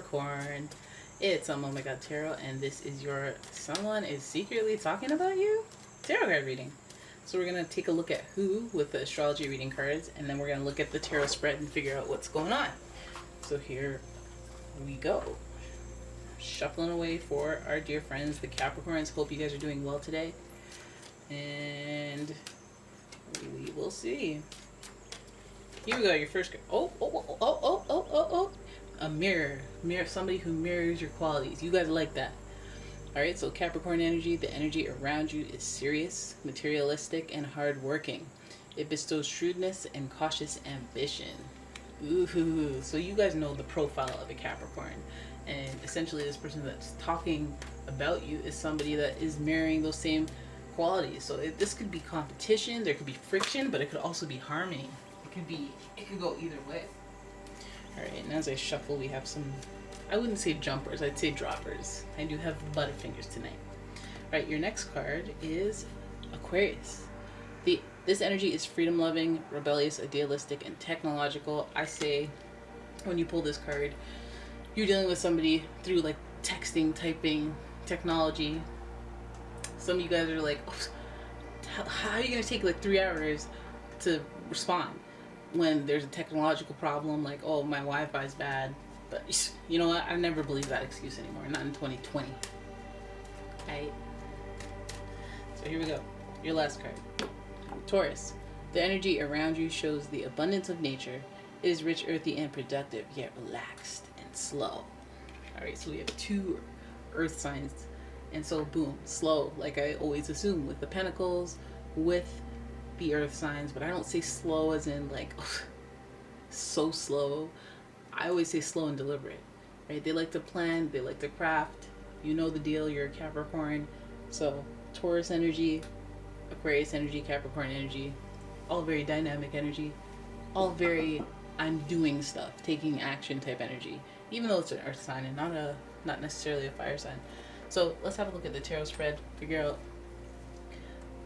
Capricorn. It's umomgtarot, and this is your someone is secretly talking about you tarot card reading. So we're going to take a look at who with the astrology reading cards, and then we're going to look at the tarot spread and figure out what's going on. So here we go. Shuffling away for our dear friends, the Capricorns. Hope you guys are doing well today. And we will see. Here we go, your first card. Oh. A mirror. Somebody who mirrors your qualities. You guys like that. Alright, so Capricorn energy, the energy around you is serious, materialistic, and hardworking. It bestows shrewdness and cautious ambition. Ooh, so you guys know the profile of a Capricorn. And essentially this person that's talking about you is somebody that is mirroring those same qualities. So this could be competition, there could be friction, but it could also be harmony. It could go either way. Alright, and as I shuffle, we have some, I wouldn't say jumpers, I'd say droppers. I do have butterfingers tonight. Alright, your next card is Aquarius. This energy is freedom-loving, rebellious, idealistic, and technological. I say, when you pull this card, you're dealing with somebody through like texting, typing, technology. Some of you guys are like, oh, how are you going to take like 3 hours to respond when there's a technological problem, like, oh, my Wi-Fi is bad. But you know what? I never believe that excuse anymore. Not in 2020. Right? So here we go. Your last card. Taurus. The energy around you shows the abundance of nature. It is rich, earthy, and productive, yet relaxed and slow. Alright, so we have 2 earth signs. And so, boom, slow, like I always assume with the pentacles, with the earth signs, but I don't say slow as in like so slow. I always say slow and deliberate, right? They like to plan, they like to craft. You know the deal, you're a Capricorn. So Taurus energy, Aquarius energy, Capricorn energy, all very dynamic energy, all very I'm doing stuff, taking action type energy, even though it's an earth sign and not necessarily a fire sign. So let's have a look at the tarot spread, figure out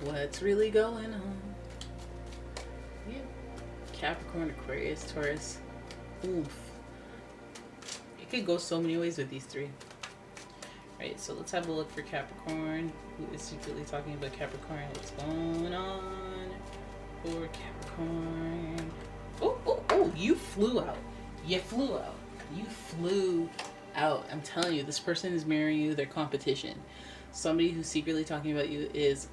what's really going on. Yeah. Capricorn, Aquarius, Taurus. Oof. It could go so many ways with these 3. Right, so let's have a look for Capricorn. Who is secretly talking about Capricorn? What's going on for Capricorn? Oh, you flew out. You flew out. I'm telling you, this person is mirroring you, their competition. Somebody who's secretly talking about you is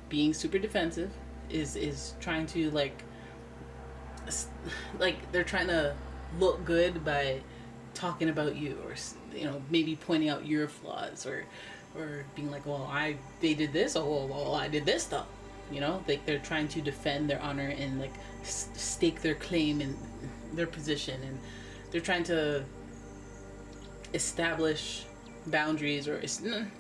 being super defensive, is trying to like they're trying to look good by talking about you, or you know, maybe pointing out your flaws, or being like, well, they did this, oh well, I did this stuff, you know, like they're trying to defend their honor and like stake their claim in their position, and they're trying to establish boundaries or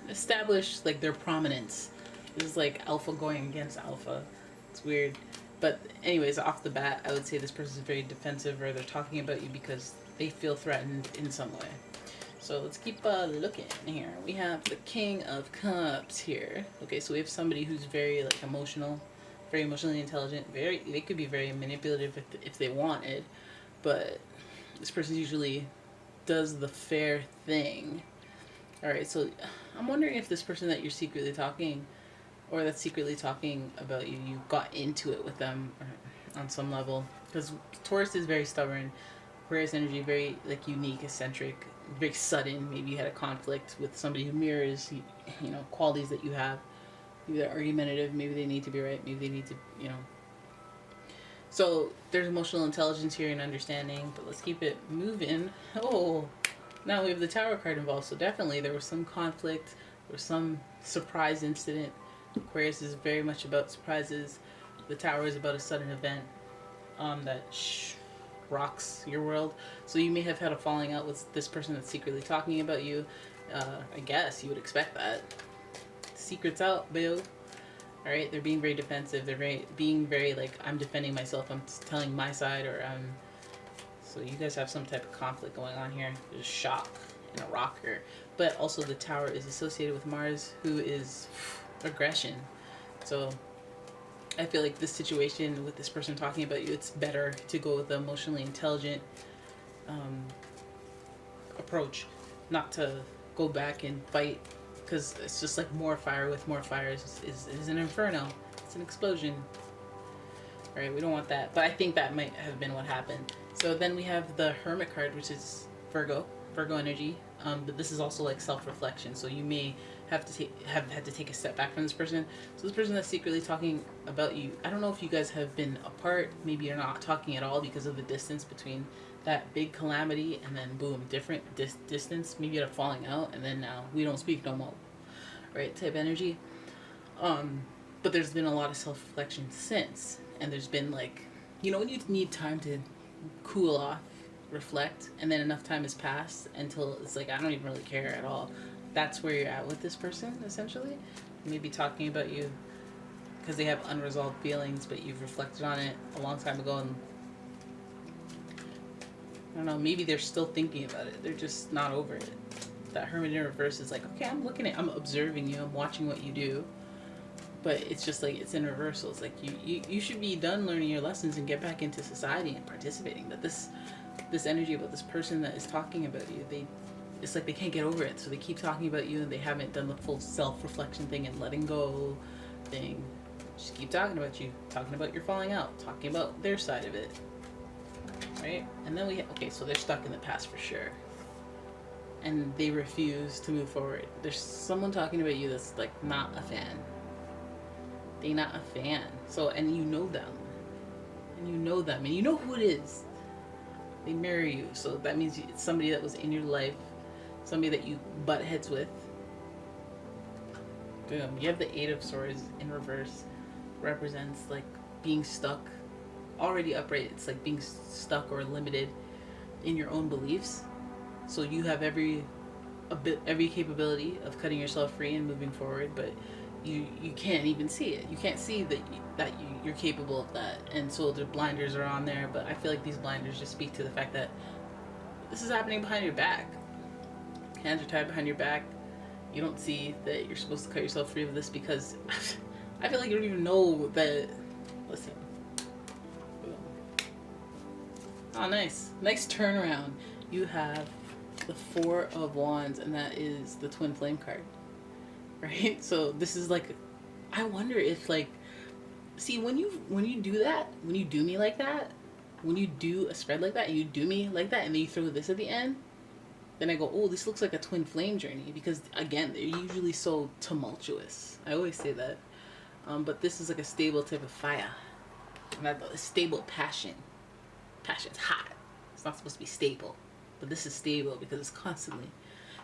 establish like their prominence. This is like alpha going against alpha. It's weird. But anyways, off the bat, I would say this person is very defensive, or they're talking about you because they feel threatened in some way. So let's keep looking here. We have the King of Cups here. Okay, so we have somebody who's very like emotional, very emotionally intelligent. They could be very manipulative if they wanted, but this person usually does the fair thing. Alright, so I'm wondering if this person that you're secretly talking, or that's secretly talking about you, you got into it with them on some level. Because Taurus is very stubborn. Aquarius energy, very like unique, eccentric, very sudden. Maybe you had a conflict with somebody who mirrors, you know, qualities that you have. Maybe they're argumentative, maybe they need to be right, maybe they need to, you know. So there's emotional intelligence here and understanding, but let's keep it moving. Oh, now we have the Tower card involved, so definitely there was some conflict, there was some surprise incident. Aquarius is very much about surprises. The Tower is about a sudden event that rocks your world. So you may have had a falling out with this person that's secretly talking about you. I guess you would expect that. Secrets out, boo. Alright, they're being very defensive. They're being very like, I'm defending myself. I'm telling my side, or so you guys have some type of conflict going on here. There's a shock and a rocker. But also the Tower is associated with Mars, who is aggression. So I feel like this situation with this person talking about you, it's better to go with the emotionally intelligent approach, not to go back and fight, because it's just like more fire with more fire is an inferno. It's an explosion. Right? We don't want that. But I think that might have been what happened. So then we have the Hermit card, which is Virgo energy. But this is also like self-reflection. So you may have had to take a step back from this person. So this person that's secretly talking about you, I don't know if you guys have been apart. Maybe you're not talking at all because of the distance between that big calamity and then boom, different distance. Maybe you're falling out and then now we don't speak no more. Right? Type energy. But there's been a lot of self-reflection since. And there's been like, you know, when you need time to cool off, reflect, and then enough time has passed until it's like, I don't even really care at all. That's where you're at with this person, essentially. Maybe talking about you because they have unresolved feelings, but you've reflected on it a long time ago, and I don't know, maybe they're still thinking about it. They're just not over it. That Hermit in reverse is like, okay, I'm observing you, I'm watching what you do. But it's just like, it's in reversal. It's like you should be done learning your lessons and get back into society and participating. But this energy about this person that is talking about you, it's like they can't get over it. So they keep talking about you and they haven't done the full self-reflection thing and letting go thing. Just keep talking about you, talking about your falling out, talking about their side of it. Right? And then okay, so they're stuck in the past for sure. And they refuse to move forward. There's someone talking about you that's like not a fan. They're not a fan. So, and you know them. And you know them. And you know who it is. They marry you. So that means it's somebody that was in your life. Somebody that you butt heads with. Boom. You have the Eight of Swords in reverse. Represents like being stuck. Already upright. It's like being stuck or limited in your own beliefs. So you have every capability of cutting yourself free and moving forward, but you can't even see it. You can't see that you're capable of that, and so the blinders are on there. But I feel like these blinders just speak to the fact that this is happening behind your back. Hands are tied behind your back. You don't see that you're supposed to cut yourself free of this because I feel like you don't even know that. Listen. Oh, nice turnaround. You have the Four of Wands, and that is the Twin Flame card. Right? So this is like, I wonder if like, see, when you do that, when you do me like that, when you do a spread like that and you do me like that and then you throw this at the end, then I go, oh, this looks like a twin flame journey, because again, they're usually so tumultuous. I always say that. But this is like a stable type of fire. And a stable passion. Passion's hot. It's not supposed to be stable. But this is stable because it's constantly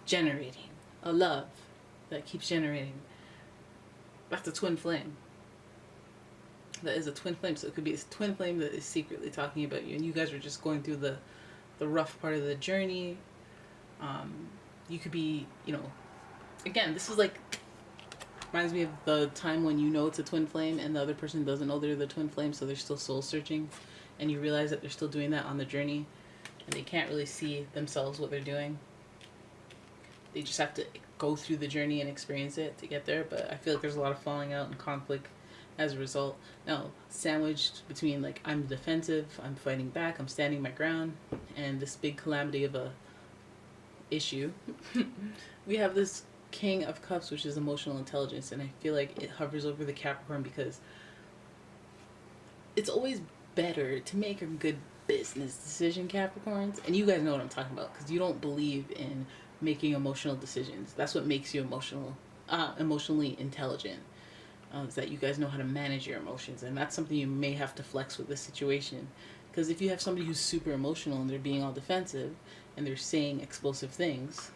generating a love that keeps generating. That's a twin flame. That is a twin flame. So it could be a twin flame that is secretly talking about you, and you guys are just going through the rough part of the journey. You could be, you know, again, this is like, reminds me of the time when you know it's a twin flame and the other person doesn't know they're the twin flame, so they're still soul searching, and you realize that they're still doing that on the journey, and they can't really see themselves what they're doing. They just have to go through the journey and experience it to get there. But I feel like there's a lot of falling out and conflict as a result. Now, sandwiched between like, I'm defensive, I'm fighting back, I'm standing my ground, and this big calamity of a issue, we have this King of Cups, which is emotional intelligence, and I feel like it hovers over the Capricorn because it's always better to make a good business decision, Capricorns. And you guys know what I'm talking about, because you don't believe in making emotional decisions. That's what makes you emotionally intelligent. Is that you guys know how to manage your emotions, and that's something you may have to flex with this situation. Because if you have somebody who's super emotional and they're being all defensive and they're saying explosive things,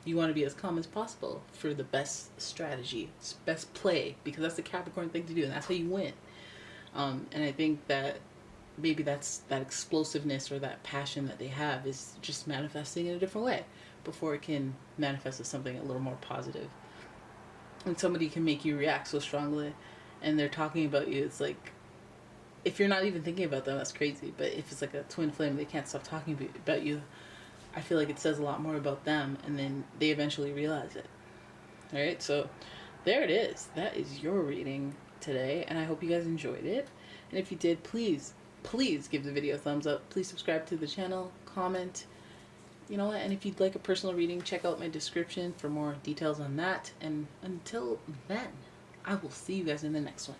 you want to be as calm as possible for the best strategy, best play, because that's the Capricorn thing to do, and that's how you win. And I think that maybe that's that explosiveness or that passion that they have is just manifesting in a different way before it can manifest as something a little more positive. And somebody can make you react so strongly and they're talking about you, it's like, if you're not even thinking about them, that's crazy. But if it's like a twin flame, they can't stop talking about you, I feel like it says a lot more about them, and then they eventually realize it. Alright, so there it is. That is your reading today, and I hope you guys enjoyed it. And if you did, please give the video a thumbs up. Please subscribe to the channel, comment, You know what? And if you'd like a personal reading, check out my description for more details on that. And until then, I will see you guys in the next one.